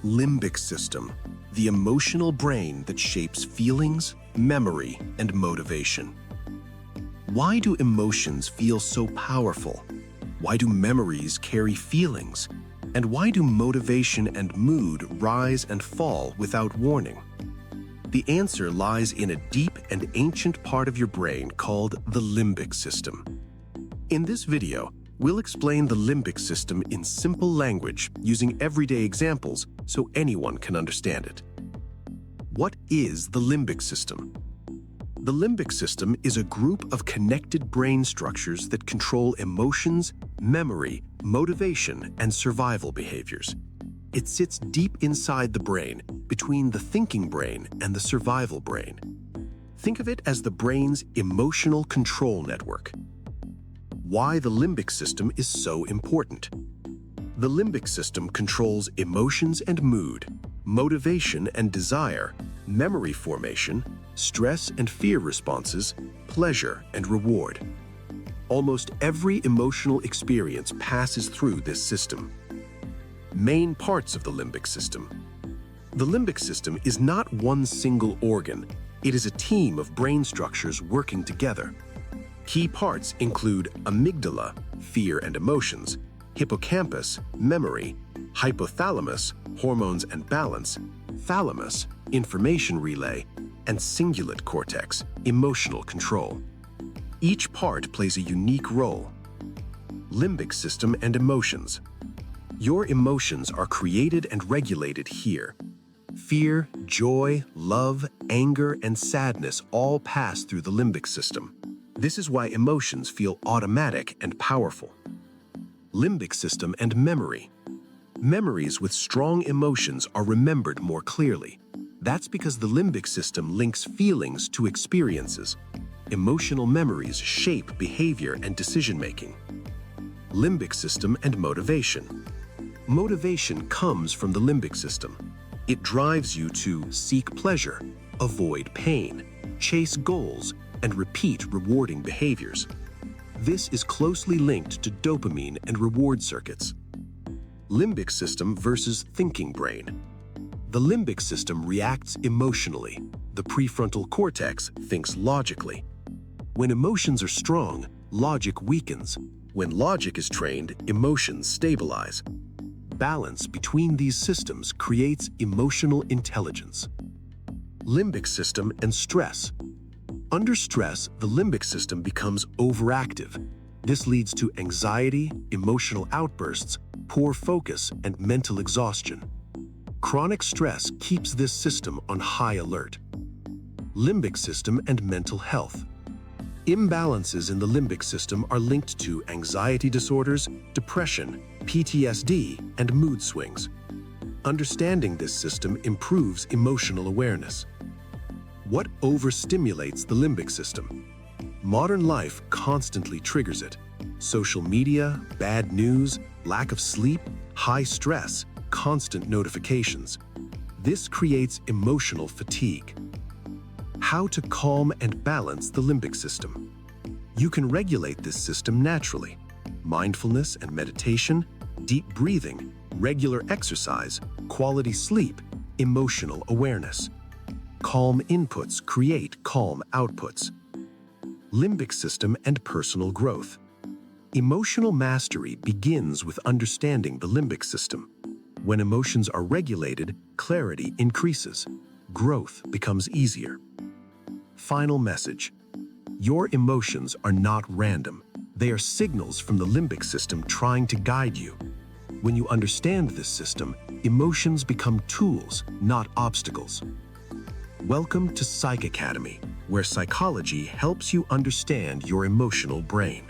Limbic System, the emotional brain that shapes feelings, memory, and motivation. Why do emotions feel so powerful? Why do memories carry feelings? And why do motivation and mood rise and fall without warning? The answer lies in a deep and ancient part of your brain called the limbic system. In this video, we'll explain the limbic system in simple language using everyday examples so anyone can understand it. What is the limbic system? The limbic system is a group of connected brain structures that control emotions, memory, motivation, and survival behaviors. It sits deep inside the brain, between the thinking brain and the survival brain. Think of it as the brain's emotional control network. Why the limbic system is so important. The limbic system controls emotions and mood, motivation and desire, memory formation, stress and fear responses, pleasure and reward. Almost every emotional experience passes through this system. Main parts of the limbic system. The limbic system is not one single organ. It is a team of brain structures working together. Key parts include amygdala, fear and emotions, hippocampus, memory, hypothalamus, hormones and balance, thalamus, information relay, and cingulate cortex, emotional control. Each part plays a unique role. Limbic system and emotions. Your emotions are created and regulated here. Fear, joy, love, anger, and sadness all pass through the limbic system. This is why emotions feel automatic and powerful. Limbic system and memory. Memories with strong emotions are remembered more clearly. That's because the limbic system links feelings to experiences. Emotional memories shape behavior and decision-making. Limbic system and motivation. Motivation comes from the limbic system. It drives you to seek pleasure, avoid pain, chase goals, and repeat rewarding behaviors. This is closely linked to dopamine and reward circuits. Limbic system versus thinking brain. The limbic system reacts emotionally. The prefrontal cortex thinks logically. When emotions are strong, logic weakens. When logic is trained, emotions stabilize. Balance between these systems creates emotional intelligence. Limbic system and stress. Under stress, the limbic system becomes overactive. This leads to anxiety, emotional outbursts, poor focus, and mental exhaustion. Chronic stress keeps this system on high alert. Limbic system and mental health. Imbalances in the limbic system are linked to anxiety disorders, depression, PTSD, and mood swings. Understanding this system improves emotional awareness. What overstimulates the limbic system? Modern life constantly triggers it. Social media, bad news, lack of sleep, high stress, constant notifications. This creates emotional fatigue. How to calm and balance the limbic system. You can regulate this system naturally. Mindfulness and meditation, deep breathing, regular exercise, quality sleep, emotional awareness. Calm inputs create calm outputs. Limbic system and personal growth. Emotional mastery begins with understanding the limbic system. When emotions are regulated, clarity increases. Growth becomes easier. Final message. Your emotions are not random. They are signals from the limbic system trying to guide you. When you understand this system, emotions become tools, not obstacles. Welcome to Psycacademy, where psychology helps you understand your emotional brain.